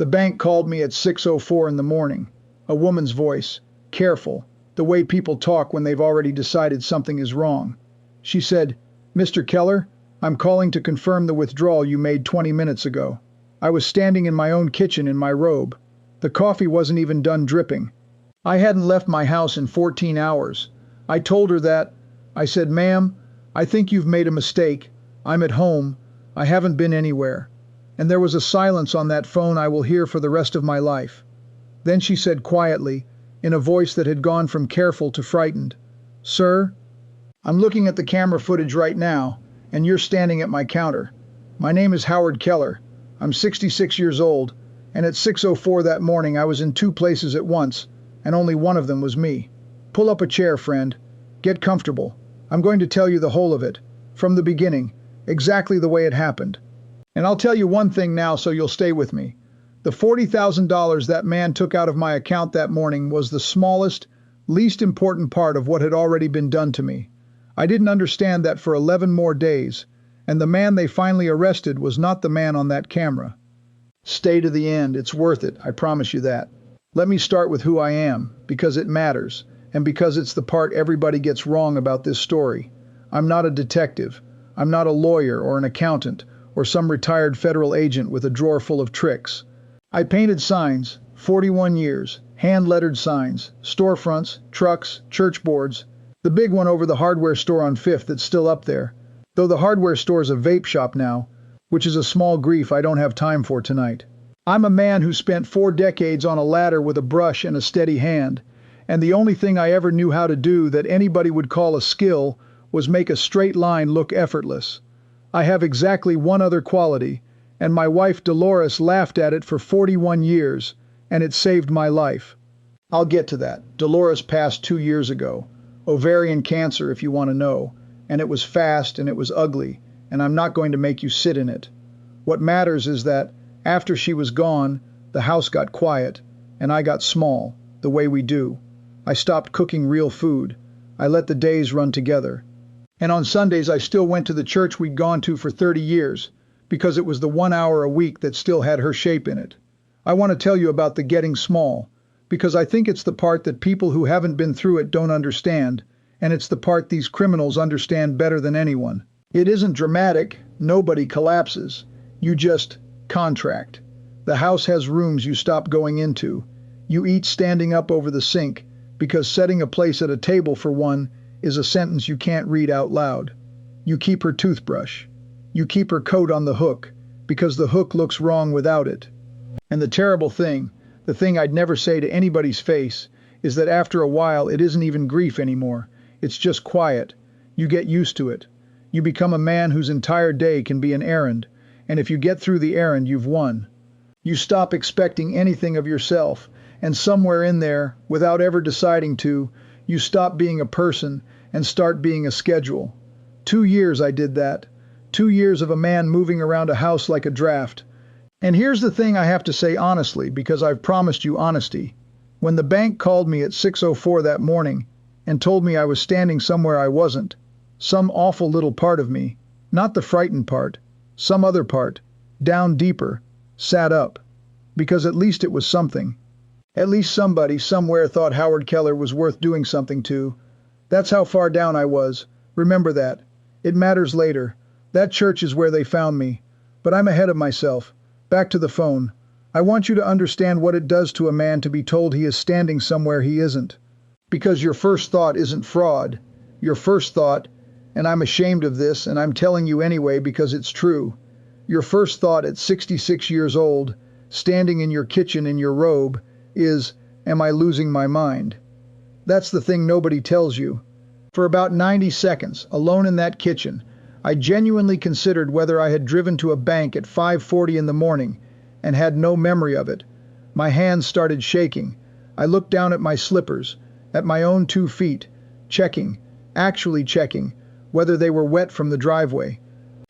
The bank called me at 6:04 in the morning. A woman's voice, careful, the way people talk when they've already decided something is wrong. She said, "Mr. Keller, I'm calling to confirm the withdrawal you made 20 minutes ago." I was standing in my own kitchen in my robe. The coffee wasn't even done dripping. I hadn't left my house in 14 hours. I told her that. I said, "Ma'am, I think you've made a mistake. I'm at home. I haven't been anywhere." And there was a silence on that phone I will hear for the rest of my life. Then she said quietly, in a voice that had gone from careful to frightened, "Sir, I'm looking at the camera footage right now, and you're standing at my counter. My name is Howard Keller. I'm 66 years old, and at 6:04 that morning I was in two places at once, and only one of them was me. Pull up a chair, friend. Get comfortable. I'm going to tell you the whole of it, from the beginning, exactly the way it happened. And I'll tell you one thing now so you'll stay with me. The $40,000 that man took out of my account that morning was the smallest, least important part of what had already been done to me. I didn't understand that for 11 more days, and the man they finally arrested was not the man on that camera. Stay to the end, it's worth it, I promise you that. Let me start with who I am, because it matters, and because it's the part everybody gets wrong about this story. I'm not a detective. I'm not a lawyer or an accountant, or some retired federal agent with a drawer full of tricks. I painted signs, 41 years, hand-lettered signs, storefronts, trucks, church boards. The big one over the hardware store on 5th that's still up there, though the hardware store's a vape shop now, which is a small grief I don't have time for tonight. I'm a man who spent 4 decades on a ladder with a brush and a steady hand, and the only thing I ever knew how to do that anybody would call a skill was make a straight line look effortless. I have exactly one other quality, and my wife Dolores laughed at it for 41 years, and it saved my life. I'll get to that. Dolores passed 2 years ago. Ovarian cancer, if you want to know, and it was fast and it was ugly, and I'm not going to make you sit in it. What matters is that after she was gone, the house got quiet, and I got small, the way we do. I stopped cooking real food. I let the days run together. And on Sundays I still went to the church we'd gone to for 30 years, because it was the 1 hour a week that still had her shape in it. I want to tell you about the getting small, because I think it's the part that people who haven't been through it don't understand, and it's the part these criminals understand better than anyone. It isn't dramatic. Nobody collapses. You just contract. The house has rooms you stop going into. You eat standing up over the sink, because setting a place at a table for one is a sentence you can't read out loud. You keep her toothbrush. You keep her coat on the hook, because the hook looks wrong without it. And the terrible thing, the thing I'd never say to anybody's face, is that after a while it isn't even grief anymore. It's just quiet. You get used to it. You become a man whose entire day can be an errand, and if you get through the errand, you've won. You stop expecting anything of yourself, and somewhere in there, without ever deciding to, you stop being a person and start being a schedule. 2 years I did that. 2 years of a man moving around a house like a draft. And here's the thing I have to say honestly, because I've promised you honesty. When the bank called me at 6:04 that morning and told me I was standing somewhere I wasn't, some awful little part of me, not the frightened part, some other part, down deeper, sat up. Because at least it was something. At least somebody somewhere thought Howard Keller was worth doing something to. That's how far down I was. Remember that. It matters later. That church is where they found me. But I'm ahead of myself. Back to the phone. I want you to understand what it does to a man to be told he is standing somewhere he isn't. Because your first thought isn't fraud. Your first thought, and I'm ashamed of this, and I'm telling you anyway because it's true. Your first thought at 66 years old, standing in your kitchen in your robe, is, am I losing my mind? That's the thing nobody tells you. For about 90 seconds, alone in that kitchen, I genuinely considered whether I had driven to a bank at 5:40 in the morning and had no memory of it. My hands started shaking. I looked down at my slippers, at my own 2 feet, checking, actually checking, whether they were wet from the driveway.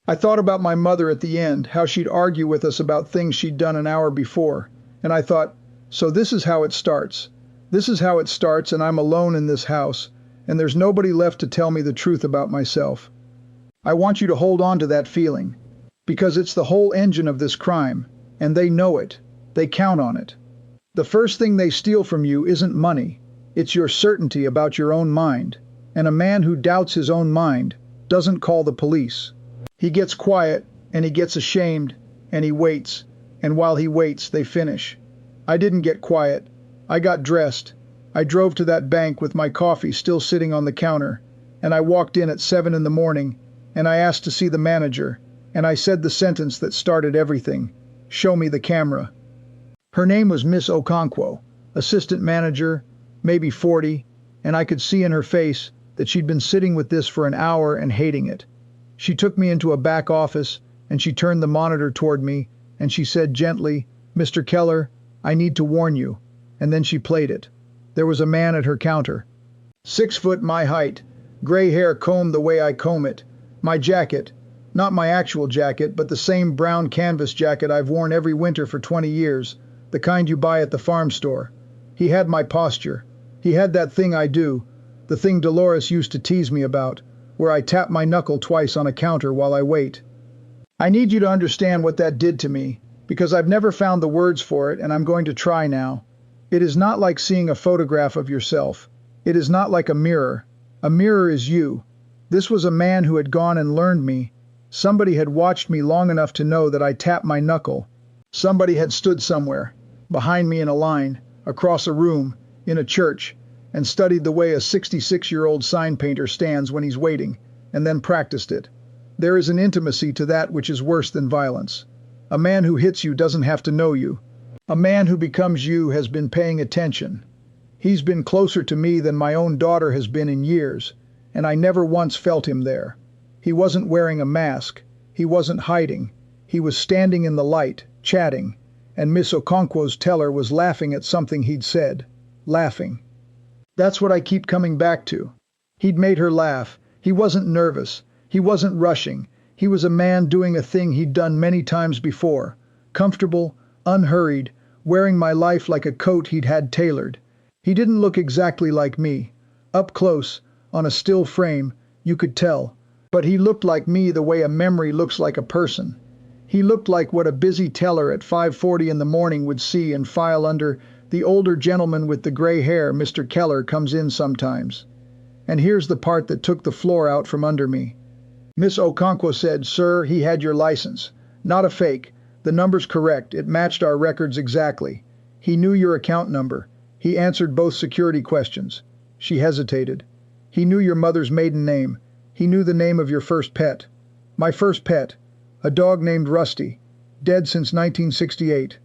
I thought about my mother at the end, how she'd argue with us about things she'd done an hour before, and I thought, so this is how it starts. This is how it starts, and I'm alone in this house, and there's nobody left to tell me the truth about myself. I want you to hold on to that feeling, because it's the whole engine of this crime, and they know it. They count on it. The first thing they steal from you isn't money. It's your certainty about your own mind. And a man who doubts his own mind doesn't call the police. He gets quiet, and he gets ashamed, and he waits. And while he waits, they finish. I didn't get quiet. I got dressed. I drove to that bank with my coffee still sitting on the counter, and I walked in at 7 in the morning, and I asked to see the manager, and I said the sentence that started everything. Show me the camera. Her name was Miss Okonkwo, assistant manager, maybe 40, and I could see in her face that she'd been sitting with this for an hour and hating it. She took me into a back office, and she turned the monitor toward me, and she said gently, "Mr. Keller, I need to warn you." And then she played it. There was a man at her counter. 6 foot my height, gray hair combed the way I comb it. My jacket, not my actual jacket, but the same brown canvas jacket I've worn every winter for 20 years, the kind you buy at the farm store. He had my posture. He had that thing I do, the thing Dolores used to tease me about, where I tap my knuckle twice on a counter while I wait. I need you to understand what that did to me, because I've never found the words for it, and I'm going to try now. It is not like seeing a photograph of yourself. It is not like a mirror. A mirror is you. This was a man who had gone and learned me. Somebody had watched me long enough to know that I tapped my knuckle. Somebody had stood somewhere, behind me in a line, across a room, in a church, and studied the way a 66-year-old sign painter stands when he's waiting, and then practiced it. There is an intimacy to that which is worse than violence. A man who hits you doesn't have to know you. A man who becomes you has been paying attention. He's been closer to me than my own daughter has been in years, and I never once felt him there. He wasn't wearing a mask. He wasn't hiding. He was standing in the light, chatting, and Miss Okonkwo's teller was laughing at something he'd said. Laughing. That's what I keep coming back to. He'd made her laugh. He wasn't nervous. He wasn't rushing. He was a man doing a thing he'd done many times before. Comfortable, unhurried, wearing my life like a coat he'd had tailored. He didn't look exactly like me. Up close, on a still frame, you could tell. But he looked like me the way a memory looks like a person. He looked like what a busy teller at 5:40 in the morning would see and file under, "The older gentleman with the gray hair, Mr. Keller, comes in sometimes." And here's the part that took the floor out from under me. Miss Okonkwo said, "Sir, he had your license. Not a fake. The number's correct. It matched our records exactly. He knew your account number. He answered both security questions." She hesitated. "He knew your mother's maiden name. He knew the name of your first pet." "My first pet. A dog named Rusty. Dead since 1968.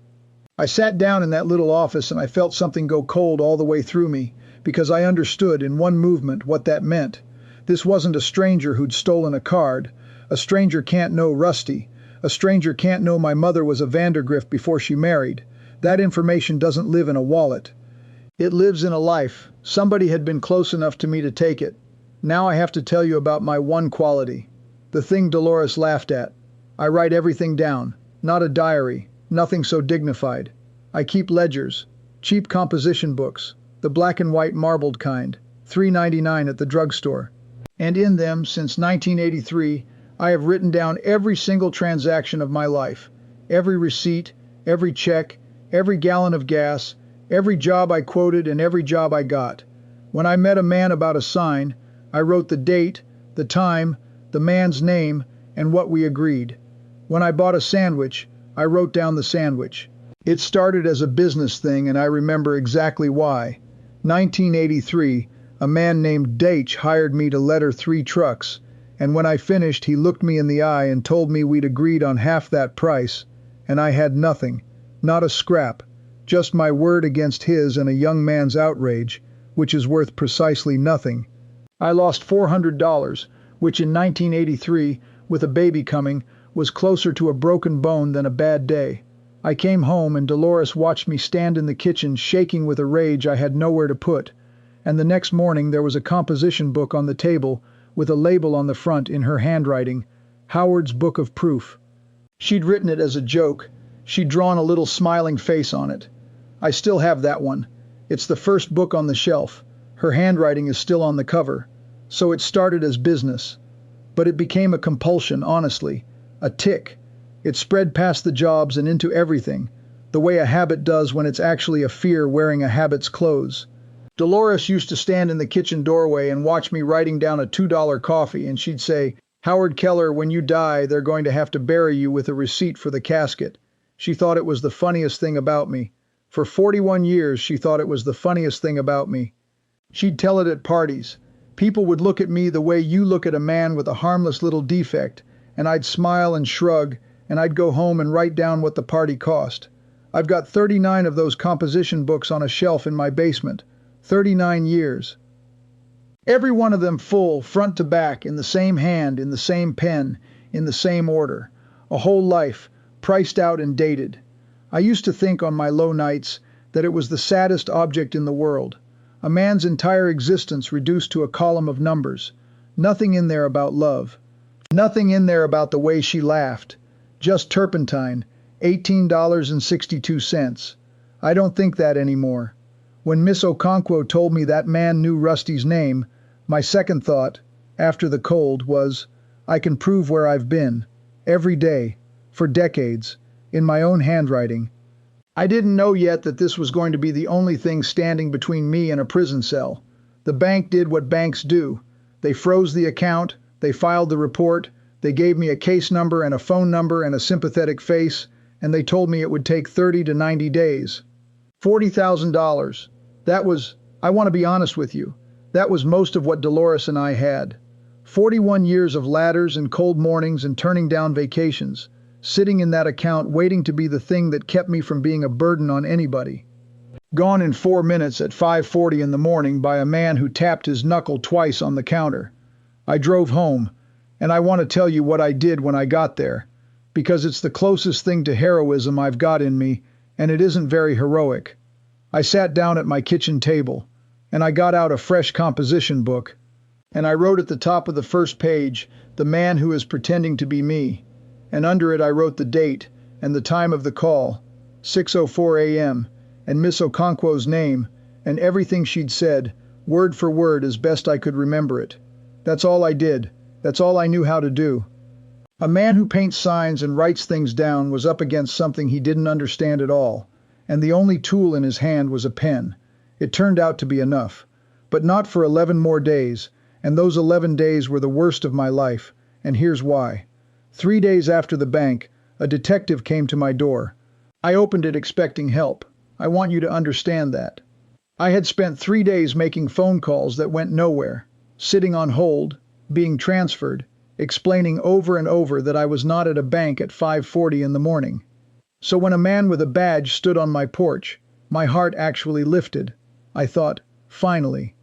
I sat down in that little office and I felt something go cold all the way through me, because I understood in one movement what that meant. This wasn't a stranger who'd stolen a card. A stranger can't know Rusty. A stranger can't know my mother was a Vandergrift before she married. That information doesn't live in a wallet. It lives in a life. Somebody had been close enough to me to take it. Now I have to tell you about my one quality. The thing Dolores laughed at. I write everything down. Not a diary. Nothing so dignified. I keep ledgers. Cheap composition books. The black and white marbled kind. $3.99 at the drugstore. And in them, since 1983, I have written down every single transaction of my life. Every receipt, every check, every gallon of gas, every job I quoted and every job I got. When I met a man about a sign, I wrote the date, the time, the man's name, and what we agreed. When I bought a sandwich, I wrote down the sandwich. It started as a business thing, and I remember exactly why. 1983, a man named Deitch hired me to letter 3 trucks, and when I finished, he looked me in the eye and told me we'd agreed on half that price, and I had nothing, not a scrap, just my word against his and a young man's outrage, which is worth precisely nothing. I lost $400, which in 1983, with a baby coming, was closer to a broken bone than a bad day. I came home and Dolores watched me stand in the kitchen shaking with a rage I had nowhere to put, and the next morning there was a composition book on the table with a label on the front in her handwriting, Howard's Book of Proof. She'd written it as a joke. She'd drawn a little smiling face on it. I still have that one. It's the first book on the shelf. Her handwriting is still on the cover. So it started as business. But it became a compulsion, honestly. A tic. It spread past the jobs and into everything. the way a habit does when it's actually a fear wearing a habit's clothes. Dolores used to stand in the kitchen doorway and watch me writing down a $2 coffee, and she'd say, "Howard Keller, when you die, they're going to have to bury you with a receipt for the casket." She thought it was the funniest thing about me. For 41 years, she thought it was the funniest thing about me. She'd tell it at parties. People would look at me the way you look at a man with a harmless little defect, and I'd smile and shrug, and I'd go home and write down what the party cost. I've got 39 of those composition books on a shelf in my basement. 39 years. Every one of them full, front to back, in the same hand, in the same pen, in the same order. A whole life, priced out and dated. I used to think on my low nights that it was the saddest object in the world. A man's entire existence reduced to a column of numbers. Nothing in there about love. Nothing in there about the way she laughed. Just turpentine, $18.62. I don't think that anymore. When Miss Okonkwo told me that man knew Rusty's name, my second thought, after the cold, was, I can prove where I've been. Every day. For decades. In my own handwriting. I didn't know yet that this was going to be the only thing standing between me and a prison cell. The bank did what banks do. They froze the account, they filed the report, they gave me a case number and a phone number and a sympathetic face, and they told me it would take 30 to 90 days. $40,000. I want to be honest with you, that was most of what Dolores and I had. 41 years of ladders and cold mornings and turning down vacations, sitting in that account waiting to be the thing that kept me from being a burden on anybody. Gone in 4 minutes at 5:40 in the morning by a man who tapped his knuckle twice on the counter. I drove home, and I want to tell you what I did when I got there, because it's the closest thing to heroism I've got in me, and it isn't very heroic. I sat down at my kitchen table, and I got out a fresh composition book, and I wrote at the top of the first page, "The man who is pretending to be me," and under it I wrote the date and the time of the call, 6:04 a.m., and Miss Okonkwo's name, and everything she'd said, word for word as best I could remember it. That's all I did. That's all I knew how to do. A man who paints signs and writes things down was up against something he didn't understand at all, and the only tool in his hand was a pen. It turned out to be enough. But not for 11 more days, and those 11 days were the worst of my life, and here's why. 3 days after the bank, a detective came to my door. I opened it expecting help. I want you to understand that. I had spent 3 days making phone calls that went nowhere, sitting on hold, being transferred, explaining over and over that I was not at a bank at 5:40 in the morning. So when a man with a badge stood on my porch, my heart actually lifted. I thought, finally.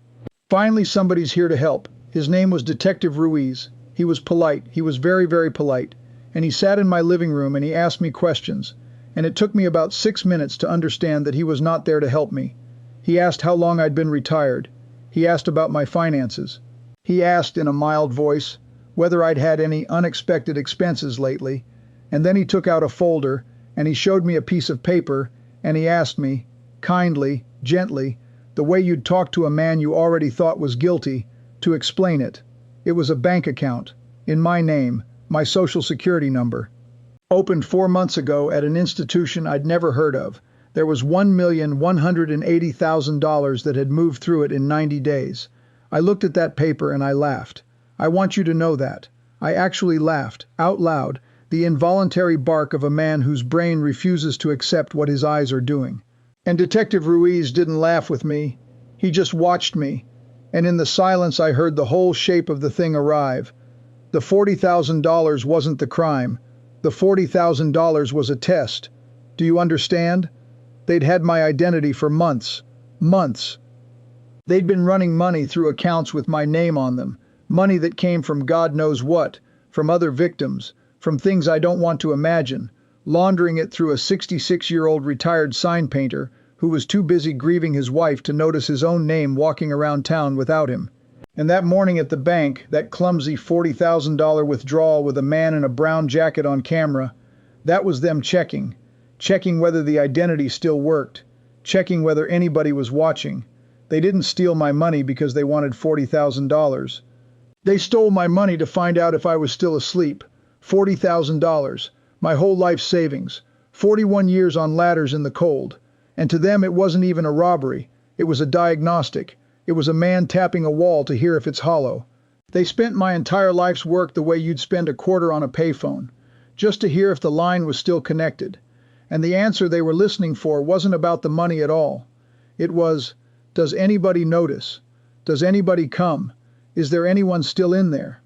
Finally somebody's here to help. His name was Detective Ruiz. He was polite. He was very, very polite. And he sat in my living room and he asked me questions. And it took me about 6 minutes to understand that he was not there to help me. He asked how long I'd been retired. He asked about my finances. He asked in a mild voice whether I'd had any unexpected expenses lately. And then he took out a folder and he showed me a piece of paper and he asked me, kindly, gently, the way you'd talk to a man you already thought was guilty, to explain it. It was a bank account, in my name, my social security number. Opened 4 months ago at an institution I'd never heard of. There was $1,180,000 that had moved through it in 90 days. I looked at that paper and I laughed. I want you to know that. I actually laughed, out loud, the involuntary bark of a man whose brain refuses to accept what his eyes are doing. And Detective Ruiz didn't laugh with me. He just watched me. And in the silence I heard the whole shape of the thing arrive. The $40,000 wasn't the crime. The $40,000 was a test. Do you understand? They'd had my identity for months. Months. They'd been running money through accounts with my name on them. Money that came from God knows what, from other victims, from things I don't want to imagine, laundering it through a 66-year-old retired sign painter who was too busy grieving his wife to notice his own name walking around town without him. And that morning at the bank, that clumsy $40,000 withdrawal with a man in a brown jacket on camera, that was them checking whether the identity still worked, checking whether anybody was watching. They didn't steal my money because they wanted $40,000. They stole my money to find out if I was still asleep. $40,000, my whole life savings, 41 years on ladders in the cold. And to them it wasn't even a robbery. It was a diagnostic. It was a man tapping a wall to hear if it's hollow. They spent my entire life's work the way you'd spend a quarter on a payphone, just to hear if the line was still connected. And the answer they were listening for wasn't about the money at all. It was, does anybody notice? Does anybody come? Is there anyone still in there?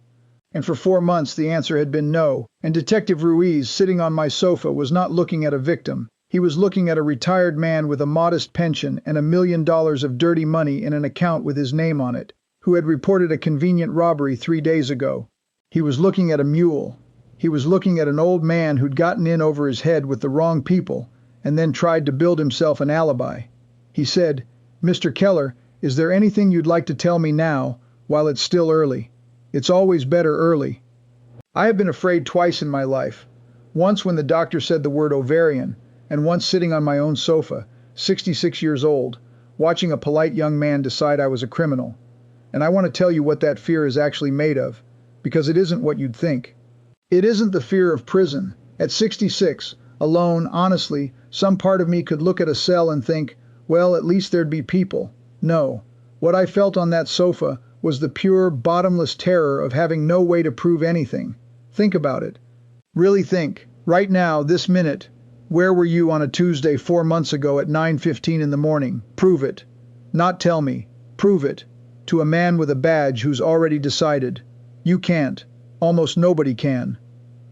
And for 4 months the answer had been no, and Detective Ruiz, sitting on my sofa, was not looking at a victim. He was looking at a retired man with a modest pension and $1 million of dirty money in an account with his name on it, who had reported a convenient robbery 3 days ago. He was looking at a mule. He was looking at an old man who'd gotten in over his head with the wrong people and then tried to build himself an alibi. He said, "Mr. Keller, is there anything you'd like to tell me now, while it's still early? It's always better early." I have been afraid twice in my life. Once when the doctor said the word ovarian, and once sitting on my own sofa, 66 years old, watching a polite young man decide I was a criminal. And I want to tell you what that fear is actually made of, because it isn't what you'd think. It isn't the fear of prison. At 66, alone, honestly, some part of me could look at a cell and think, well, at least there'd be people. No. What I felt on that sofa was the pure, bottomless terror of having no way to prove anything. Think about it. Really think. Right now, this minute, where were you on a Tuesday 4 months ago at 9:15 in the morning? Prove it. Not tell me. Prove it. To a man with a badge who's already decided. You can't. Almost nobody can.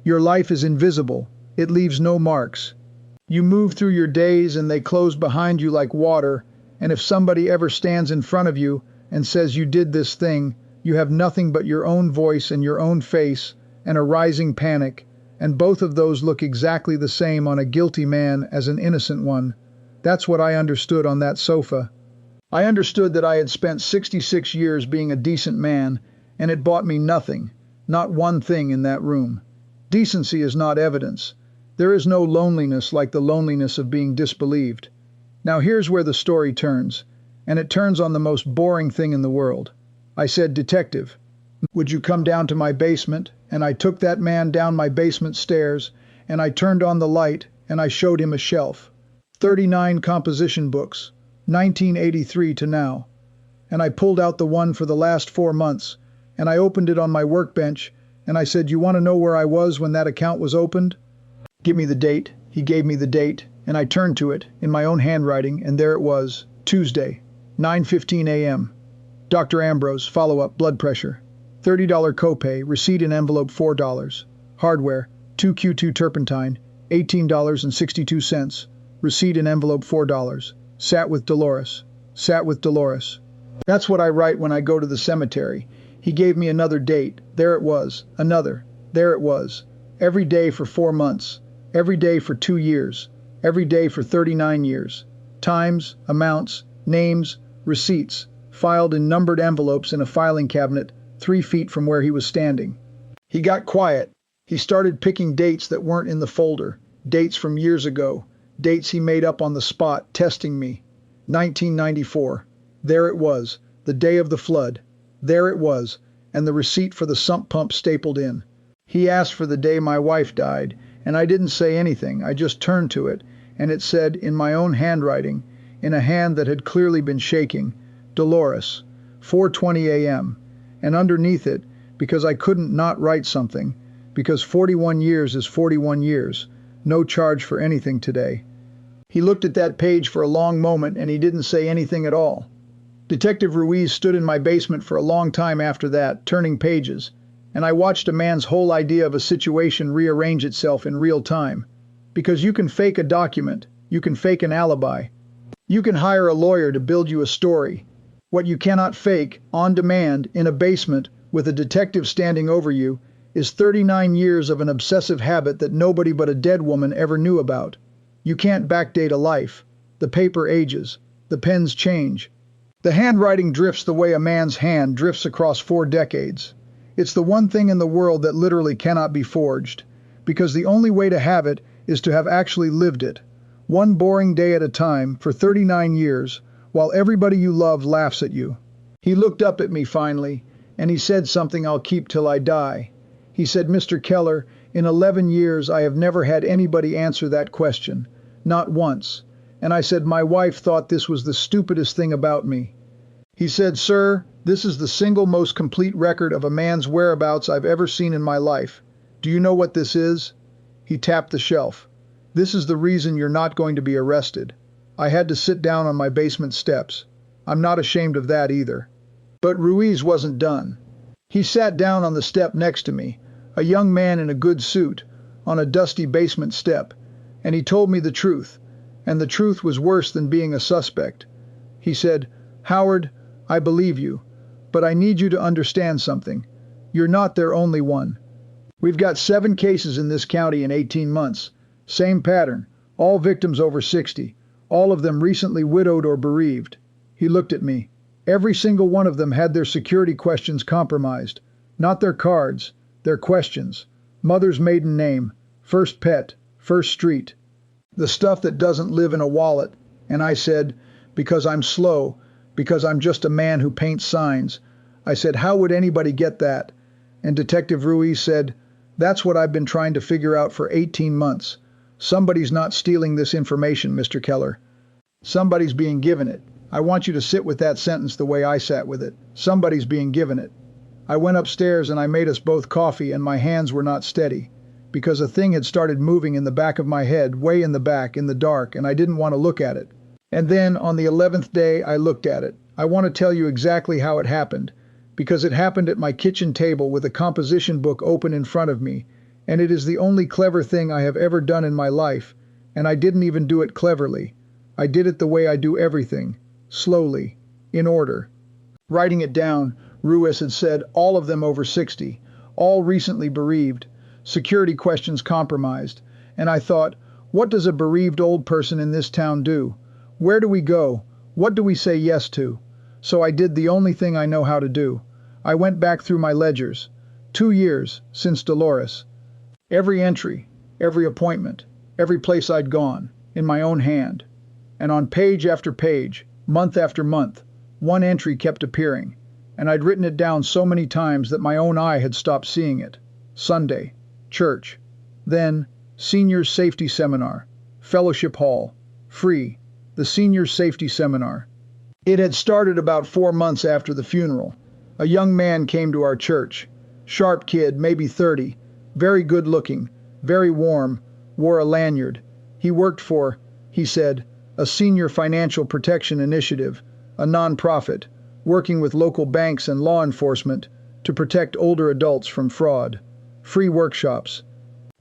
Your life is invisible. It leaves no marks. You move through your days and they close behind you like water, and if somebody ever stands in front of you and says you did this thing, you have nothing but your own voice and your own face and a rising panic, and both of those look exactly the same on a guilty man as an innocent one. That's what I understood on that sofa. I understood that I had spent 66 years being a decent man, and it bought me nothing, not one thing in that room. Decency is not evidence. There is no loneliness like the loneliness of being disbelieved. Now here's where the story turns, and it turns on the most boring thing in the world. I said, "Detective, would you come down to my basement?" And I took that man down my basement stairs, and I turned on the light, and I showed him a shelf. 39 composition books, 1983 to now. And I pulled out the one for the last 4 months, and I opened it on my workbench, and I said, "You want to know where I was when that account was opened?" "Give me the date." He gave me the date, and I turned to it in my own handwriting, and there it was, Tuesday, 9:15 a.m. Dr. Ambrose, follow-up, blood pressure. $30 copay, receipt in envelope $4. Hardware, 2Q2 turpentine, $18.62. Receipt in envelope $4. Sat with Dolores. Sat with Dolores. That's what I write when I go to the cemetery. He gave me another date. There it was. Another. There it was. Every day for 4 months. Every day for 2 years. Every day for 39 years. Times, amounts, names, receipts, filed in numbered envelopes in a filing cabinet 3 feet from where he was standing. He got quiet. He started picking dates that weren't in the folder. Dates from years ago. Dates he made up on the spot, testing me. 1994. There it was. The day of the flood. There it was, and the receipt for the sump pump stapled in. He asked for the day my wife died, and I didn't say anything. I just turned to it, and it said, in my own handwriting, in a hand that had clearly been shaking, Dolores, 4:20 a.m., and underneath it, because I couldn't not write something, because 41 years is 41 years, no charge for anything today. He looked at that page for a long moment, and he didn't say anything at all. Detective Ruiz stood in my basement for a long time after that, turning pages, and I watched a man's whole idea of a situation rearrange itself in real time. Because you can fake a document, you can fake an alibi, you can hire a lawyer to build you a story. What you cannot fake, on demand, in a basement, with a detective standing over you, is 39 years of an obsessive habit that nobody but a dead woman ever knew about. You can't backdate a life. The paper ages. The pens change. The handwriting drifts the way a man's hand drifts across 4 decades. It's the one thing in the world that literally cannot be forged, because the only way to have it is to have actually lived it, one boring day at a time for 39 years, while everybody you love laughs at you. He looked up at me finally, and he said something I'll keep till I die. He said, "Mr. Keller, In 11 years, I have never had anybody answer that question. Not once. And I said my wife thought this was the stupidest thing about me. He said, "Sir, this is the single most complete record of a man's whereabouts I've ever seen in my life. Do you know what this is?" He tapped the shelf. "This is the reason you're not going to be arrested." I had to sit down on my basement steps. I'm not ashamed of that either. But Ruiz wasn't done. He sat down on the step next to me, a young man in a good suit, on a dusty basement step, and he told me the truth, and the truth was worse than being a suspect. He said, "Howard, I believe you, but I need you to understand something. You're not their only one. We've got 7 cases in this county in 18 months. Same pattern, all victims over 60, all of them recently widowed or bereaved." He looked at me. Every single one of them had their security questions compromised. Not their cards, their questions. Mother's maiden name, first pet, first street. The stuff that doesn't live in a wallet. And I said, because I'm slow, because I'm just a man who paints signs. I said, how would anybody get that? And Detective Ruiz said, that's what I've been trying to figure out for 18 months. Somebody's not stealing this information, Mr. Keller. Somebody's being given it. I want you to sit with that sentence the way I sat with it. Somebody's being given it. I went upstairs and I made us both coffee, and my hands were not steady, because a thing had started moving in the back of my head, way in the back, in the dark, and I didn't want to look at it. And then, on the 11th day, I looked at it. I want to tell you exactly how it happened, because it happened at my kitchen table with a composition book open in front of me, and it is the only clever thing I have ever done in my life, and I didn't even do it cleverly. I did it the way I do everything, slowly, in order. Writing it down, Ruiz had said all of them over 60, all recently bereaved, security questions compromised, and I thought, what does a bereaved old person in this town do? Where do we go? What do we say yes to? So I did the only thing I know how to do. I went back through my ledgers. 2 years since Dolores. Every entry, every appointment, every place I'd gone, in my own hand. And on page after page, month after month, one entry kept appearing, and I'd written it down so many times that my own eye had stopped seeing it. Sunday, church. Then, Seniors Safety Seminar, Fellowship Hall, free, the Seniors Safety Seminar. It had started about 4 months after the funeral. A young man came to our church. Sharp kid, maybe 30, very good looking, very warm, wore a lanyard. He worked for, he said, a senior financial protection initiative, a non-profit, working with local banks and law enforcement to protect older adults from fraud. Free workshops.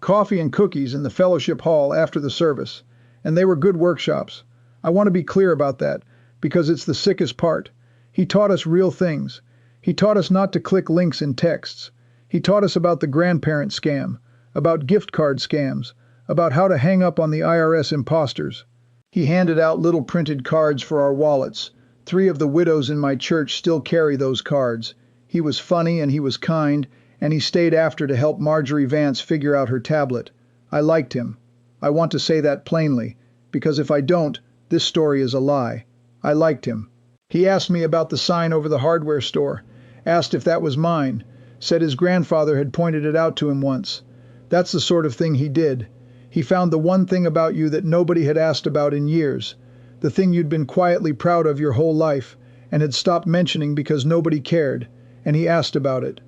Coffee and cookies in the fellowship hall after the service. And they were good workshops. I want to be clear about that, because it's the sickest part. He taught us real things. He taught us not to click links in texts. He taught us about the grandparent scam, about gift card scams, about how to hang up on the IRS imposters. He handed out little printed cards for our wallets. 3 of the widows in my church still carry those cards. He was funny and he was kind, and he stayed after to help Marjorie Vance figure out her tablet. I liked him. I want to say that plainly, because if I don't, this story is a lie. I liked him. He asked me about the sign over the hardware store, asked if that was mine, said his grandfather had pointed it out to him once. That's the sort of thing he did. He found the one thing about you that nobody had asked about in years, the thing you'd been quietly proud of your whole life and had stopped mentioning because nobody cared, and he asked about it.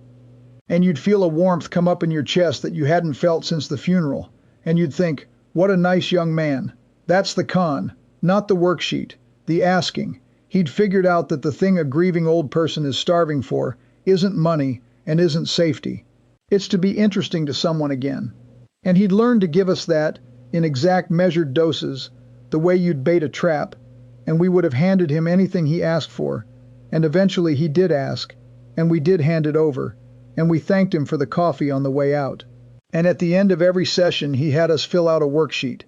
And you'd feel a warmth come up in your chest that you hadn't felt since the funeral, and you'd think, what a nice young man. That's the con, not the worksheet, the asking. He'd figured out that the thing a grieving old person is starving for isn't money and isn't safety. It's to be interesting to someone again. And he'd learned to give us that in exact measured doses, the way you'd bait a trap, and we would have handed him anything he asked for, and eventually he did ask, and we did hand it over, and we thanked him for the coffee on the way out. And at the end of every session he had us fill out a worksheet.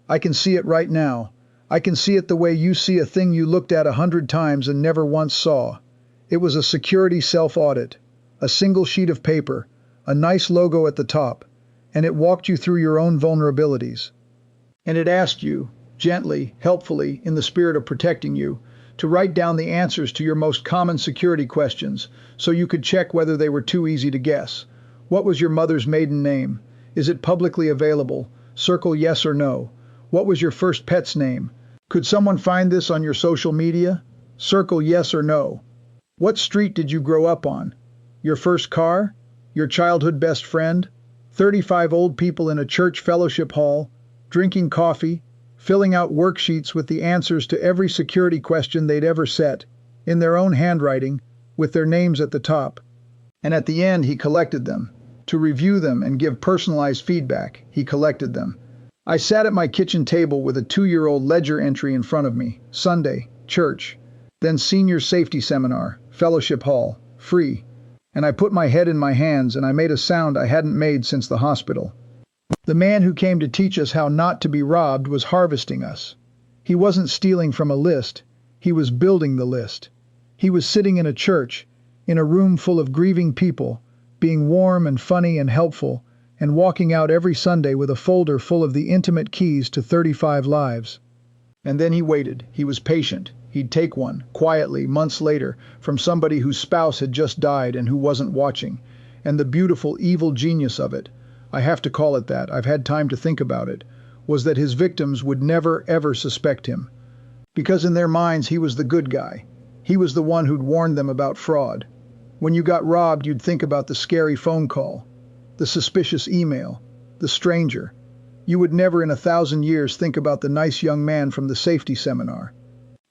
I can see it right now. I can see it the way you see a thing you looked at 100 times and never once saw. It was a security self-audit, a single sheet of paper, a nice logo at the top, and it walked you through your own vulnerabilities. And it asked you, gently, helpfully, in the spirit of protecting you, to write down the answers to your most common security questions so you could check whether they were too easy to guess. What was your mother's maiden name? Is it publicly available? Circle yes or no. What was your first pet's name? Could someone find this on your social media? Circle yes or no. What street did you grow up on? Your first car? Your childhood best friend? 35 old people in a church fellowship hall, drinking coffee, filling out worksheets with the answers to every security question they'd ever set, in their own handwriting, with their names at the top. And at the end, he collected them. To review them and give personalized feedback, he collected them. I sat at my kitchen table with a 2-year-old ledger entry in front of me. Sunday, church. Then senior safety seminar, fellowship hall, free. And I put my head in my hands and I made a sound I hadn't made since the hospital. The man who came to teach us how not to be robbed was harvesting us. He wasn't stealing from a list. He was building the list. He was sitting in a church, in a room full of grieving people, being warm and funny and helpful, and walking out every Sunday with a folder full of the intimate keys to 35 lives. And then he waited. He was patient. He'd take one, quietly, months later, from somebody whose spouse had just died and who wasn't watching. And the beautiful, evil genius of it, I have to call it that, I've had time to think about it, was that his victims would never, ever suspect him. Because in their minds, he was the good guy. He was the one who'd warned them about fraud. When you got robbed, you'd think about the scary phone call, the suspicious email, the stranger. You would never in 1,000 years think about the nice young man from the safety seminar.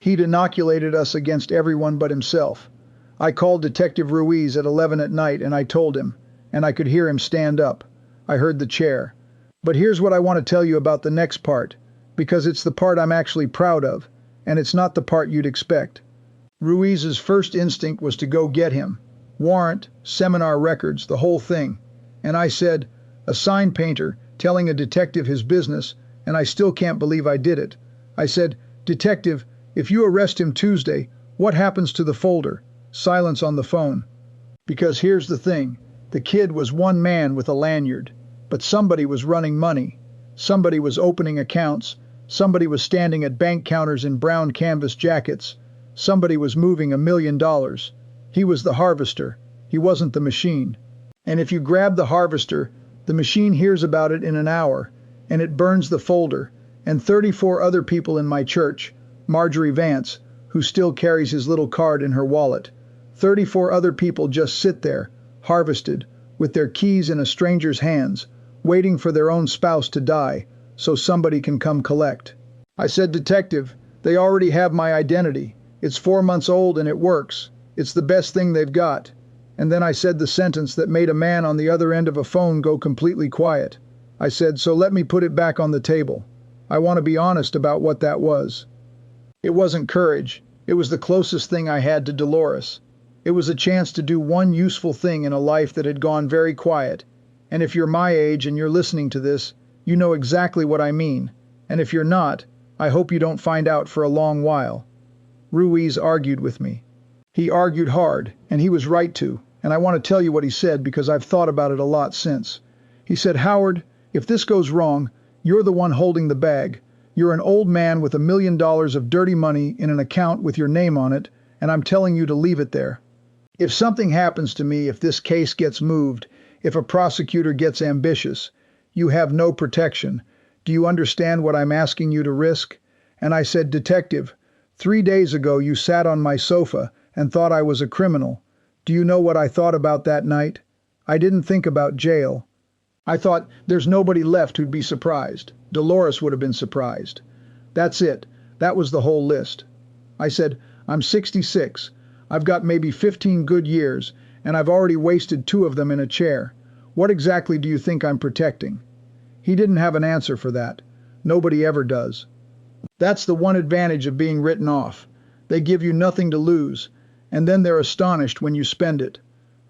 He'd inoculated us against everyone but himself. I called Detective Ruiz at 11 at night and I told him, and I could hear him stand up. I heard the chair. But here's what I want to tell you about the next part, because it's the part I'm actually proud of, and it's not the part you'd expect. Ruiz's first instinct was to go get him. Warrant, seminar records, the whole thing. And I said, a sign painter telling a detective his business, and I still can't believe I did it. I said, Detective, if you arrest him Tuesday, what happens to the folder? Silence on the phone. Because here's the thing. The kid was one man with a lanyard. But somebody was running money. Somebody was opening accounts. Somebody was standing at bank counters in brown canvas jackets. Somebody was moving $1 million. He was the harvester. He wasn't the machine. And if you grab the harvester, the machine hears about it in an hour, and it burns the folder, and 34 other people in my church, Marjorie Vance, who still carries his little card in her wallet. 34 other people just sit there, harvested, with their keys in a stranger's hands, waiting for their own spouse to die, so somebody can come collect. I said, Detective, they already have my identity. It's 4 months old and it works. It's the best thing they've got. And then I said the sentence that made a man on the other end of a phone go completely quiet. I said, so let me put it back on the table. I want to be honest about what that was. It wasn't courage. It was the closest thing I had to Dolores. It was a chance to do one useful thing in a life that had gone very quiet. And if you're my age and you're listening to this, you know exactly what I mean. And if you're not, I hope you don't find out for a long while. Ruiz argued with me. He argued hard, and he was right to. And I want to tell you what he said because I've thought about it a lot since. He said, Howard, if this goes wrong, you're the one holding the bag. You're an old man with $1 million of dirty money in an account with your name on it, and I'm telling you to leave it there. If something happens to me, if this case gets moved, if a prosecutor gets ambitious, you have no protection. Do you understand what I'm asking you to risk? And I said, Detective, 3 days ago you sat on my sofa and thought I was a criminal. Do you know what I thought about that night? I didn't think about jail. I thought, there's nobody left who'd be surprised. Dolores would have been surprised. That's it. That was the whole list. I said, I'm 66. I've got maybe 15 good years, and I've already wasted 2 of them in a chair. What exactly do you think I'm protecting? He didn't have an answer for that. Nobody ever does. That's the one advantage of being written off. They give you nothing to lose, and then they're astonished when you spend it.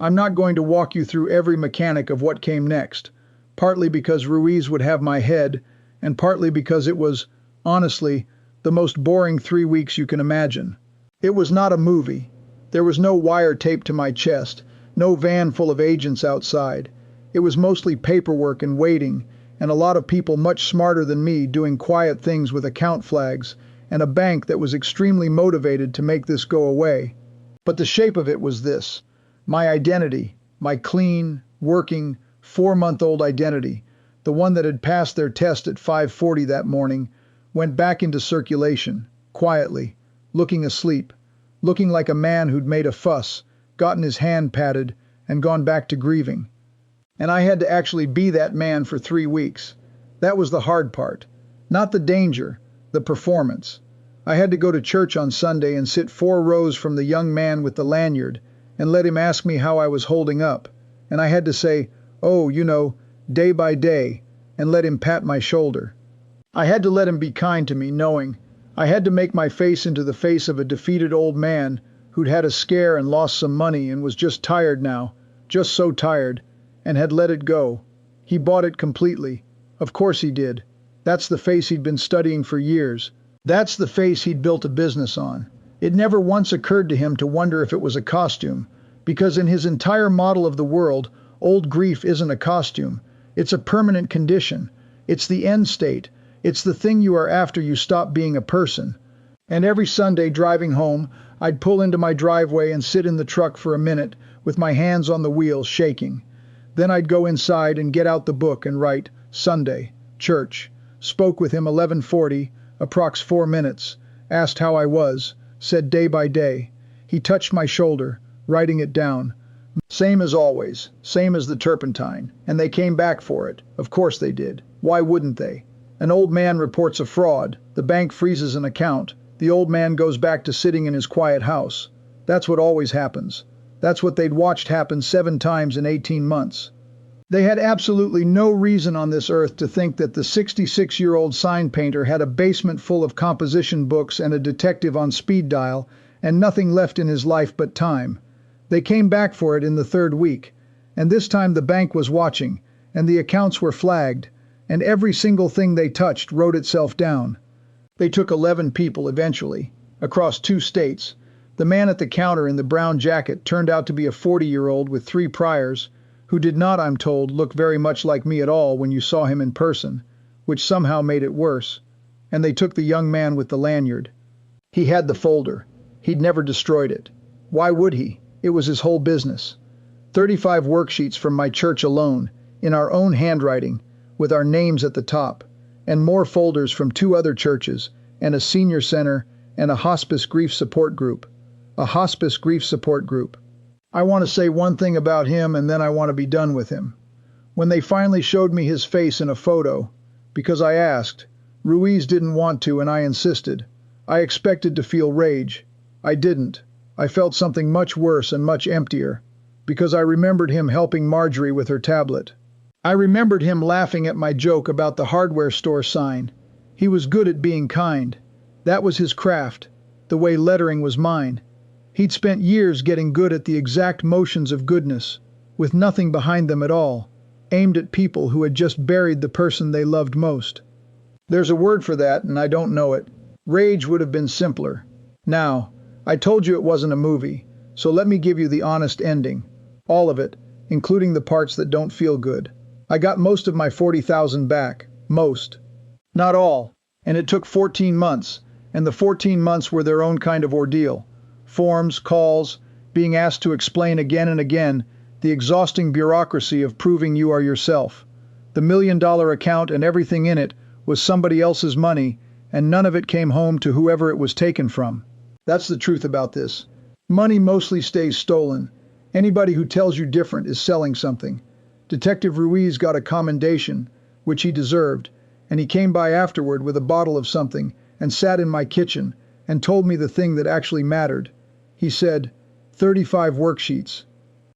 I'm not going to walk you through every mechanic of what came next, partly because Ruiz would have my head, and partly because it was, honestly, the most boring 3 weeks you can imagine. It was not a movie. There was no wire taped to my chest, no van full of agents outside. It was mostly paperwork and waiting, and a lot of people much smarter than me doing quiet things with account flags, and a bank that was extremely motivated to make this go away. But the shape of it was this. My identity, my clean, working, 4-month-old identity, the one that had passed their test at 5:40 that morning, went back into circulation, quietly, looking asleep, looking like a man who'd made a fuss, gotten his hand patted, and gone back to grieving. And I had to actually be that man for 3 weeks. That was the hard part. Not the danger, the performance. I had to go to church on Sunday and sit 4 rows from the young man with the lanyard and let him ask me how I was holding up. And I had to say, oh, day by day, and let him pat my shoulder. I had to let him be kind to me, knowing I had to make my face into the face of a defeated old man who'd had a scare and lost some money and was just tired now, just so tired, and had let it go. He bought it completely. Of course he did. That's the face he'd been studying for years. That's the face he'd built a business on. It never once occurred to him to wonder if it was a costume, because in his entire model of the world, old grief isn't a costume. It's a permanent condition. It's the end state. It's the thing you are after you stop being a person. And every Sunday driving home, I'd pull into my driveway and sit in the truck for a minute with my hands on the wheel shaking. Then I'd go inside and get out the book and write, Sunday, church. Spoke with him 11:40, approx 4 minutes. Asked how I was. Said day by day. He touched my shoulder, writing it down. Same as always, same as the turpentine. And they came back for it. Of course they did. Why wouldn't they? An old man reports a fraud. The bank freezes an account. The old man goes back to sitting in his quiet house. That's what always happens. That's what they'd watched happen 7 times in 18 months. They had absolutely no reason on this earth to think that the 66-year-old sign painter had a basement full of composition books and a detective on speed dial and nothing left in his life but time. They came back for it in the 3rd week, and this time the bank was watching, and the accounts were flagged, and every single thing they touched wrote itself down. They took 11 people eventually, across 2 states. The man at the counter in the brown jacket turned out to be a 40-year-old with 3 priors, who did not, I'm told, look very much like me at all when you saw him in person, which somehow made it worse. And they took the young man with the lanyard. He had the folder. He'd never destroyed it. Why would he? It was his whole business. 35 worksheets from my church alone, in our own handwriting, with our names at the top, and more folders from 2 other churches, and a senior center, and a hospice grief support group. A hospice grief support group. I want to say one thing about him and then I want to be done with him. When they finally showed me his face in a photo, because I asked, Ruiz didn't want to and I insisted. I expected to feel rage. I didn't. I felt something much worse and much emptier, because I remembered him helping Marjorie with her tablet. I remembered him laughing at my joke about the hardware store sign. He was good at being kind. That was his craft, the way lettering was mine. He'd spent years getting good at the exact motions of goodness, with nothing behind them at all, aimed at people who had just buried the person they loved most. There's a word for that, and I don't know it. Rage would have been simpler. Now, I told you it wasn't a movie, so let me give you the honest ending. All of it, including the parts that don't feel good. I got most of my 40,000 back. Most. Not all. And it took 14 months, and the 14 months were their own kind of ordeal. Forms, calls, being asked to explain again and again the exhausting bureaucracy of proving you are yourself. The $1 million account and everything in it was somebody else's money, and none of it came home to whoever it was taken from. That's the truth about this. Money mostly stays stolen. Anybody who tells you different is selling something. Detective Ruiz got a commendation, which he deserved, and he came by afterward with a bottle of something and sat in my kitchen and told me the thing that actually mattered. He said, 35 worksheets.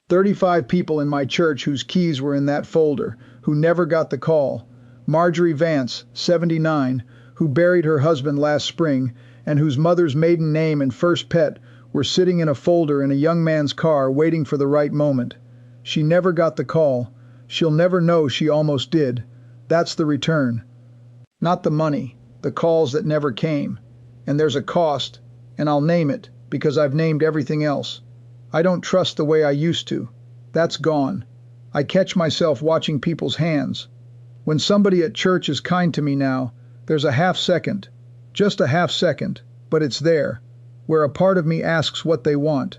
35 people in my church whose keys were in that folder, who never got the call. Marjorie Vance, 79, who buried her husband last spring, and whose mother's maiden name and first pet were sitting in a folder in a young man's car waiting for the right moment. She never got the call. She'll never know she almost did. That's the return. Not the money, the calls that never came. And there's a cost, and I'll name it, because I've named everything else. I don't trust the way I used to. That's gone. I catch myself watching people's hands. When somebody at church is kind to me now, there's a half second, just a half second, but it's there, where a part of me asks what they want.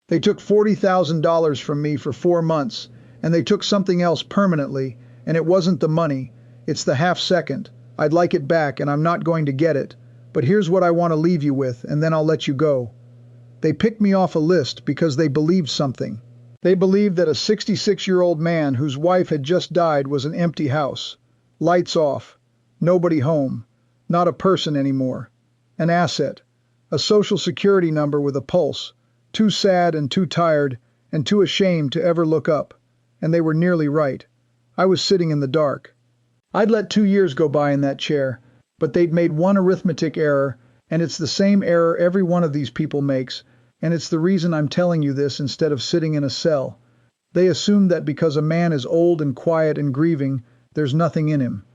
They took $40,000 from me for 4 months, and they took something else permanently, And it wasn't the money. It's the half second. I'd like it back and I'm not going to get it. But here's what I want to leave you with, and then I'll let you go. They picked me off a list because they believed something. They believed that a 66-year-old man whose wife had just died was an empty house. Lights off. Nobody home. Not a person anymore. An asset. A social security number with a pulse. Too sad and too tired and too ashamed to ever look up. And they were nearly right. I was sitting in the dark. I'd let 2 years go by in that chair, but they'd made one arithmetic error, and it's the same error every one of these people makes, and it's the reason I'm telling you this instead of sitting in a cell. They assume that because a man is old and quiet and grieving, there's nothing in him.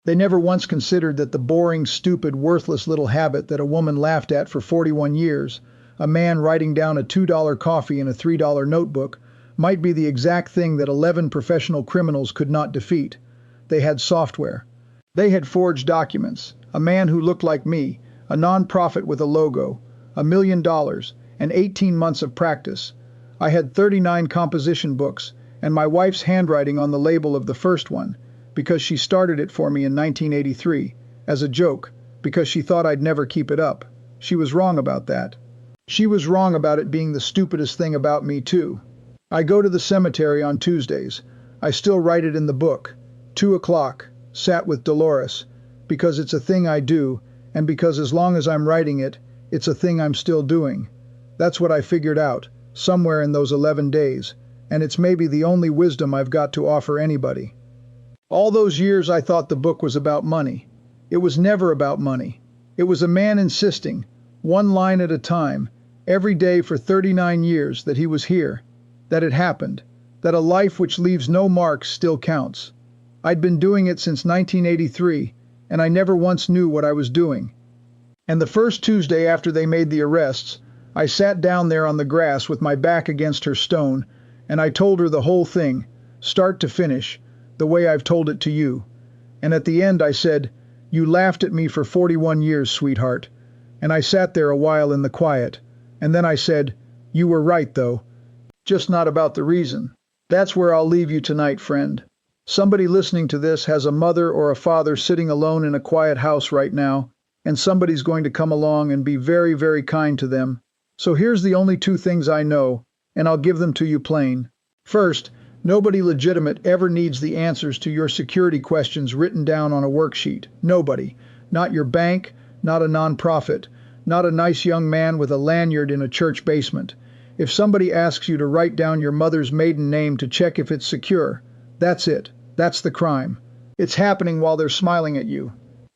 They never once considered that the boring, stupid, worthless little habit that a woman laughed at for 41 years, a man writing down a $2 coffee in a $3 notebook, might be the exact thing that 11 professional criminals could not defeat. They had software. They had forged documents. A man who looked like me, a non-profit with a logo, $1 million, and 18 months of practice. I had 39 composition books, and my wife's handwriting on the label of the first one, because she started it for me in 1983, as a joke, because she thought I'd never keep it up. She was wrong about that. She was wrong about it being the stupidest thing about me, too. I go to the cemetery on Tuesdays. I still write it in the book. 2 o'clock, sat with Dolores, because it's a thing I do, and because as long as I'm writing it, it's a thing I'm still doing. That's what I figured out, somewhere in those 11 days, and it's maybe the only wisdom I've got to offer anybody. All those years I thought the book was about money. It was never about money. It was a man insisting, one line at a time, every day for 39 years, that he was here, that it happened, that a life which leaves no marks still counts. I'd been doing it since 1983, and I never once knew what I was doing. And the first Tuesday after they made the arrests, I sat down there on the grass with my back against her stone, and I told her the whole thing, start to finish, the way I've told it to you. And at the end I said, "You laughed at me for 41 years, sweetheart." And I sat there a while in the quiet, and then I said, "You were right, though. Just not about the reason." That's where I'll leave you tonight, friend. Somebody listening to this has a mother or a father sitting alone in a quiet house right now, and somebody's going to come along and be very, very kind to them. So here's the only 2 things I know, and I'll give them to you plain. First, nobody legitimate ever needs the answers to your security questions written down on a worksheet. Nobody. Not your bank, not a nonprofit, not a nice young man with a lanyard in a church basement. If somebody asks you to write down your mother's maiden name to check if it's secure, that's it. That's the crime. It's happening while they're smiling at you.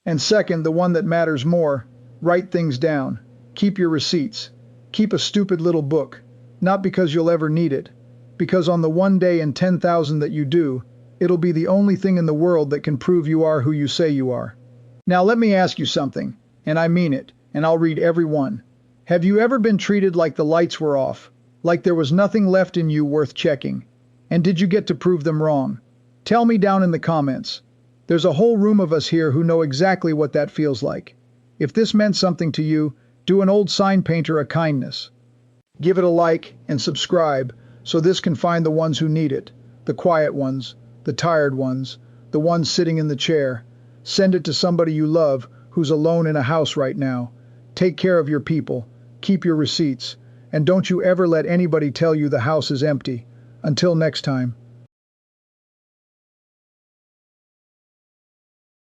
And second, the one that matters more, write things down. Keep your receipts. Keep a stupid little book. Not because you'll ever need it. Because on the 1 day in 10,000 that you do, it'll be the only thing in the world that can prove you are who you say you are. Now let me ask you something, and I mean it, and I'll read every one. Have you ever been treated like the lights were off? Like there was nothing left in you worth checking? And did you get to prove them wrong? Tell me down in the comments. There's a whole room of us here who know exactly what that feels like. If this meant something to you, do an old sign painter a kindness. Give it a like and subscribe so this can find the ones who need it, the quiet ones, the tired ones, the ones sitting in the chair. Send it to somebody you love who's alone in a house right now. Take care of your people. Keep your receipts. And don't you ever let anybody tell you the house is empty. Until next time.